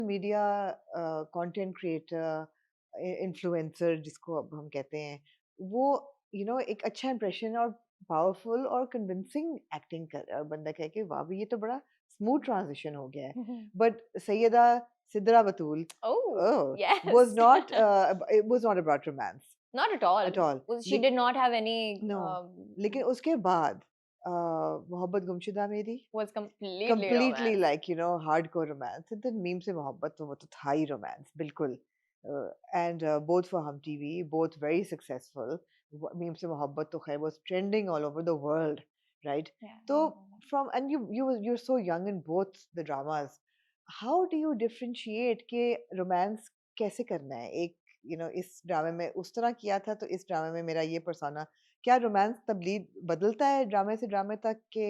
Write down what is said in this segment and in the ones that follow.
Media content creator influencer जिसको अब हम कहते हैं वो एक अच्छा इंप्रेशन और पावरफुल और कन्विंसिंग एक्टिंग कर रहा है और बंदा कहे कि वाह भी ये तो बड़ा स्मूथ ट्रांजिशन हो गया है but Syeda Sidra Batool Oh, was yes. not it was not about romance Not at all. at all She did not have any, no लेकिन उसके बाद मोहब्बत गुमशुदा मेरी was completely completely romance. like hardcore romance and then meme se मोहब्बत तो वो तो था ही romance बिल्कुल and both for Hum TV both very successful meme se मोहब्बत तो खैर was trending all over the world right Yeah. तो from and you're so young in both the dramas how do you differentiate कि romance कैसे करना है एक इस ड्रामे में उस तरह किया था तो इस ड्रामे में मेरा ये persona क्या रोमांस तब्दील बदलता है ड्रामे से ड्रामे तक के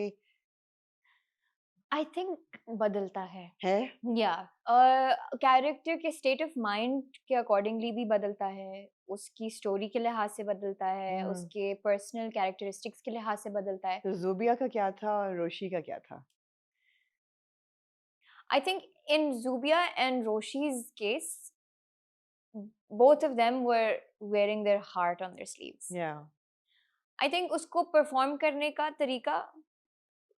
I think बदलता है. है Yeah. कैरेक्टर के स्टेट ऑफ माइंड के अकॉर्डिंगली भी बदलता है, उसकी स्टोरी के लिहाज से बदलता है, उसके पर्सनल कैरेक्टरिस्टिक्स के लिहाज से बदलता है. तो ज़ूबिया का क्या था और रोशी का क्या था I think in Zubia and Roshi's case, both of them were wearing their heart on their sleeves. या I think उसको परफॉर्म करने का तरीका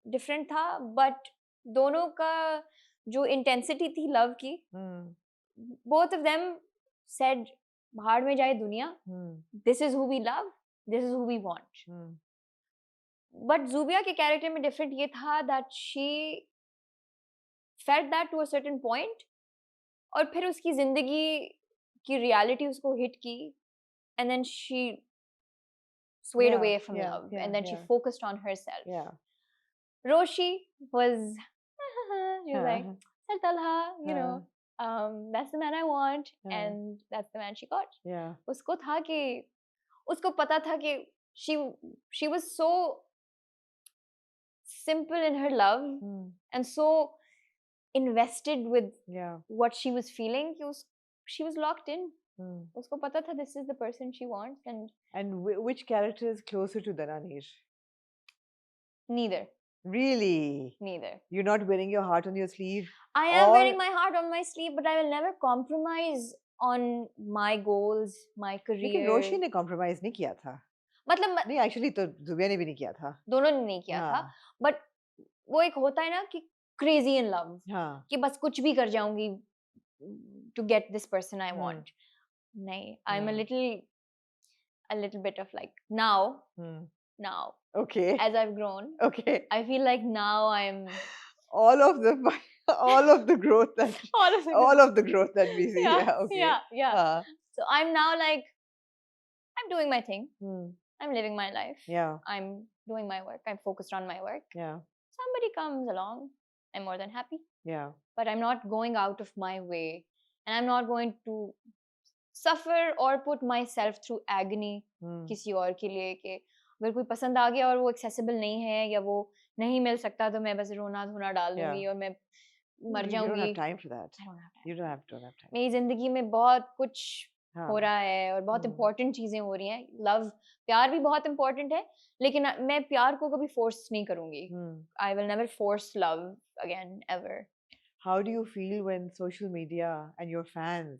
डिफरेंट था, बट दोनों का जो इंटेंसिटी थी लव की, both of them said भाड़ में जाए दुनिया, this is who we love, this is who we want. But Zubia के कैरेक्टर में डिफरेंट ये था that she felt that to a certain point, और फिर उसकी जिंदगी की रियलिटी उसको हिट की, and then she swayed away from love, and then she focused on herself. Roshi was she was like, Sir Talha, that's the man I want, and that's the man she got. उसको था कि उसको पता था कि she was so simple in her love and so invested with what she was feeling कि she was locked in. उसको पता था this is the person she wants, and which character is closer to Dananir neither. really Neither. you're not wearing your heart on your sleeve I am wearing my heart on my sleeve, but I will never compromise on my goals, my career. लेकिन रोशी ने compromise नहीं किया था मतलब नहीं actually तो जुबिया ने भी नहीं किया था दोनों ने नहीं किया था, बट वो एक होता है ना कि क्रेजी इन लव, कि बस कुछ भी कर जाऊंगी to get this person I want. नहीं, I'm a little bit of like now, okay as I've grown, okay I feel like now I'm all of the growth that all of the growth that we see okay yeah. So I'm now like I'm doing my thing, I'm living my life, I'm doing my work, I'm focused on my work. Somebody comes along, I'm more than happy, but I'm not going out of my way, and I'm not going to suffer or put myself through agony किसी और के लिए कि अगर कोई पसंद आ गया और वो accessible नहीं है या वो नहीं मिल सकता तो मैं बस रोना धोना डाल दूंगी और मैं मर जाऊंगी. You don't have time for that. You don't have time. मेरी जिंदगी में बहुत कुछ हो रहा है और बहुत important चीजें हो रही हैं. लव प्यार भी बहुत important है, लेकिन मैं प्यार को कभी force नहीं करूंगी. I will never force love again ever. How do you feel when social media and your fans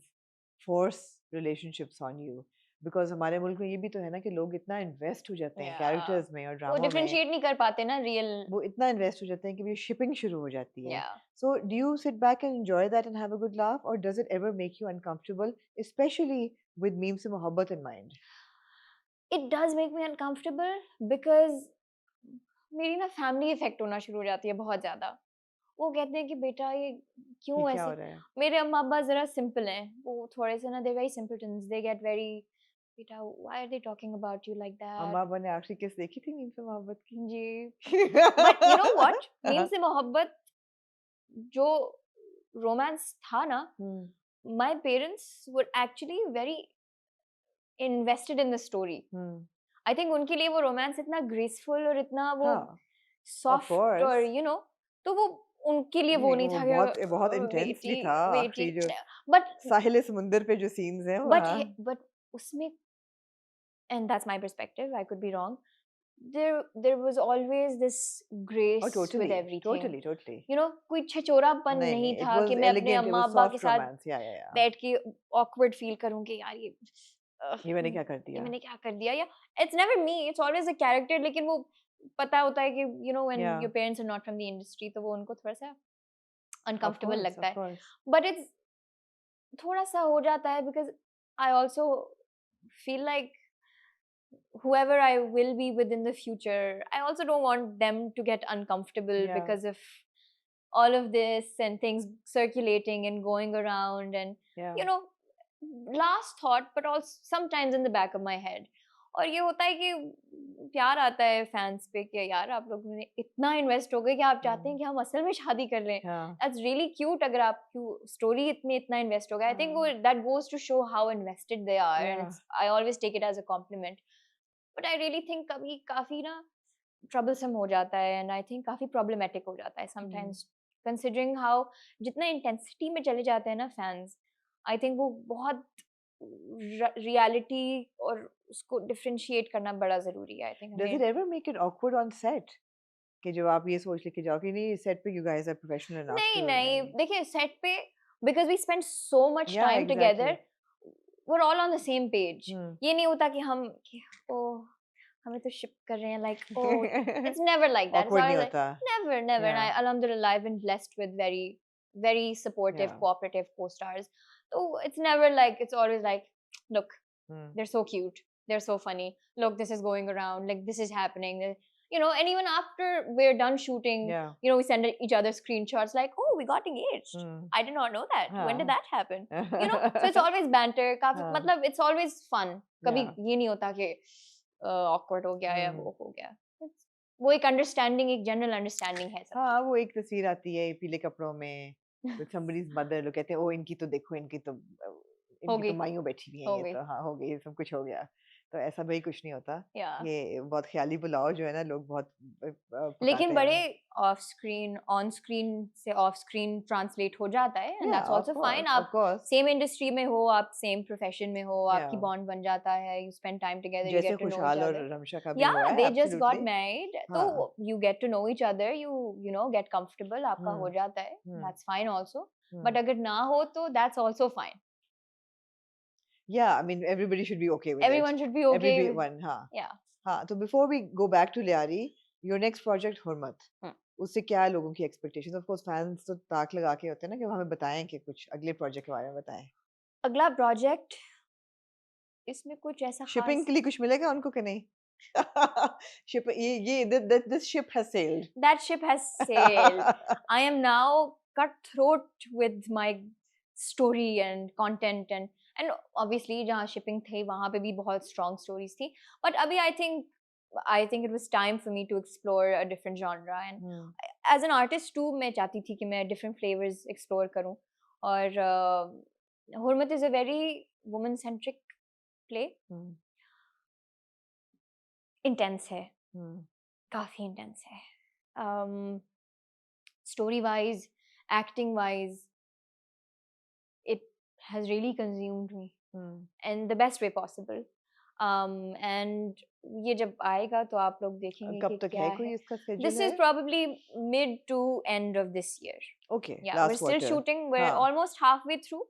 force relationships on you? Because हमारे मुल्क में ये भी तो है ना कि लोग इतना इन्वेस्ट हो जाते हैं कैरेक्टर्स में और ड्रामा में, वो डिफरेंशिएट नहीं कर पाते ना रियल, वो इतना इन्वेस्ट हो जाते हैं कि भी शिपिंग शुरू हो जाती है. So do you sit back and enjoy that and have a good laugh, or does it ever make you uncomfortable, especially with Meem Se Mohabbat in mind? It does make me uncomfortable because मेरी ना family effect होना शुरू हो जाती है बहुत ज्यादा. वो कहते हैं कि बेटा ये क्यों ऐसे, मेरे अम्मा अब्बा जरा सिंपल हैं, वो थोड़े से ना they very simpletons, they get very बेटा why are they talking about you like that. अम्मा अब्बा ने आखिरी किस देखी थी मीम से मोहब्बत की? जी. But you know what, Meem se Mohabbat जो रोमांस था ना, my parents were actually very invested in the story. I think उनके लिए वो रोमांस इतना ग्रेसफुल और इतना वो सॉफ्ट और तो वो उनके लिए वो नहीं था, बहुत इंटेंसली था आखिरी जो बट साहिल समुंदर पे जो सीन्स हैं बट उसमें, and that's my perspective, I could be wrong, there was always this grace with totally, everything. totally. You know, कोई छचोरापन नहीं नहीं नहीं, it था was कि मैं अपने elegant, it अम्मा was अब्बा के soft साथ romance. Yeah. बैठ के awkward feel करूँ कि यार ये मैंने क्या कर ये दिया? मैंने क्या कर दिया, या it's never me, it's always a character. लेकिन वो पता होता है कि you know when Yeah, your parents are not from the industry तो वो उनको थोड़ा सा of uncomfortable course, लगता of है. course. But it's थोड़ा सा हो जाता है because I also feel like whoever I will be with in the future, I also don't want them to get uncomfortable Yeah, because of all of this and things circulating and going around. And yeah. you know, last thought but also sometimes in the back of my head. और ये होता है कि प्यार आता है fans पे कि यार आप लोग ने इतना इन्वेस्ट हो गए कि आप चाहते हैं कि हम असल में शादी कर लें. Yeah. दैट्स रियली क्यूट अगर आपकी स्टोरी इतनी इतना इन्वेस्ट हो गया. आई थिंक वो that goes to show how invested they are and I always take it as a compliment. But I really think कभी काफी ना ट्रबलसम हो जाता है एंड आई थिंक काफी प्रॉब्लमेटिक हो जाता है समटाइम्स कंसिडरिंग हाउ जितना इंटेंसिटी में चले जाते हैं ना फैंस. आई थिंक वो बहुत रियलिटी और उसको डिफरेंशिएट करना बड़ा जरूरी है. I think Does it ever make it awkward on set? कि जब आप ये सोच लेके जाओ कि नहीं सेट पे you guys are professional enough नहीं to नहीं देखिए सेट पे because we spend so much Yeah, time exactly. Together we're all on the same page. ये नहीं होता कि हम ओ हमें तो शिप कर रहे हैं like oh it's never like that. It's Awkward नहीं always like होता. never and I Yeah, alhamdulillah I've been blessed with very supportive yeah. cooperative co-stars. So it's never like it's always like look they're so cute, they're so funny, look this is going around, like this is happening, you know. And even after we're done shooting, Yeah. you know, we send each other screenshots like oh we got engaged, I did not know that, when did that happen, you know. So it's always banter काफी हाँ. मतलब it's always fun. कभी Yeah. ये नहीं होता कि awkward हो गया या वो हो गया. वो एक अंडरस्टैंडिंग एक जनरल अंडरस्टैंडिंग है सब. हाँ, वो एक तस्वीर आती है पीले कपड़ों में with somebody's mother, लोग कहते हैं ओ इनकी तो देखो इनकी तो हो इनकी गई तो माइयों बैठी हुई हैं हो ये गई तो हाँ हो गई सब कुछ हो गया. तो ऐसा भाई कुछ नहीं होता. या ये बहुत ख्याली पुलाव जो है ना लोग बहुत लेकिन पकाते बड़े हैं. ऑफ स्क्रीन ऑन स्क्रीन से ऑफ स्क्रीन ट्रांसलेट हो जाता है and Yeah, that's also fine. of आप course. सेम इंडस्ट्री में हो, आप सेम प्रोफेशन में हो, आपकी Yeah. बॉन्ड बन जाता है, you spend time together, you जैसे गेट टू नो ईच खुशहाल और अदर. रमशा का भी या हुआ है they just got absolutely. Married हाँ. तो you get to know each other, you know get comfortable, आपका हो जाता है, hmm. That's fine also. Hmm. But अगर ना हो तो that's also fine. Yeah, I mean everybody should be okay with it. Everyone should be okay with Everyone, हाँ. या. हाँ, तो before we go back to Lyari, your next project हुरमत, उससे क्या है लोगों की expectations? Of course, fans तो ताक लगा के होते हैं ना कि हमें बताएं कि कुछ अगले project के बारे में बताएं. अगला प्रोजेक्ट इसमें कुछ ऐसा Shipping खास के लिए कुछ मिलेगा उनको कि नहीं? Ship ये this ship has sailed. that ship has sailed. I am now cutthroat with my story and content and obviously जहाँ shipping थी वहाँ पे भी बहुत strong stories थी. But अभी I think it was time for me to explore a different genre and as an artist too मैं चाहती थी कि मैं different flavors explore करूँ. और हुरमत is a very woman centric play. intense है, काफी intense है. Story wise, acting wise, it has really consumed me in the best way possible. And ये जब आएगा तो आप लोग देखेंगे कब कि तक क्या है है. कोई इसका schedule This is है? probably mid to end of this year. Okay, Yeah, last we're still quarter. shooting. We're हाँ. almost halfway through.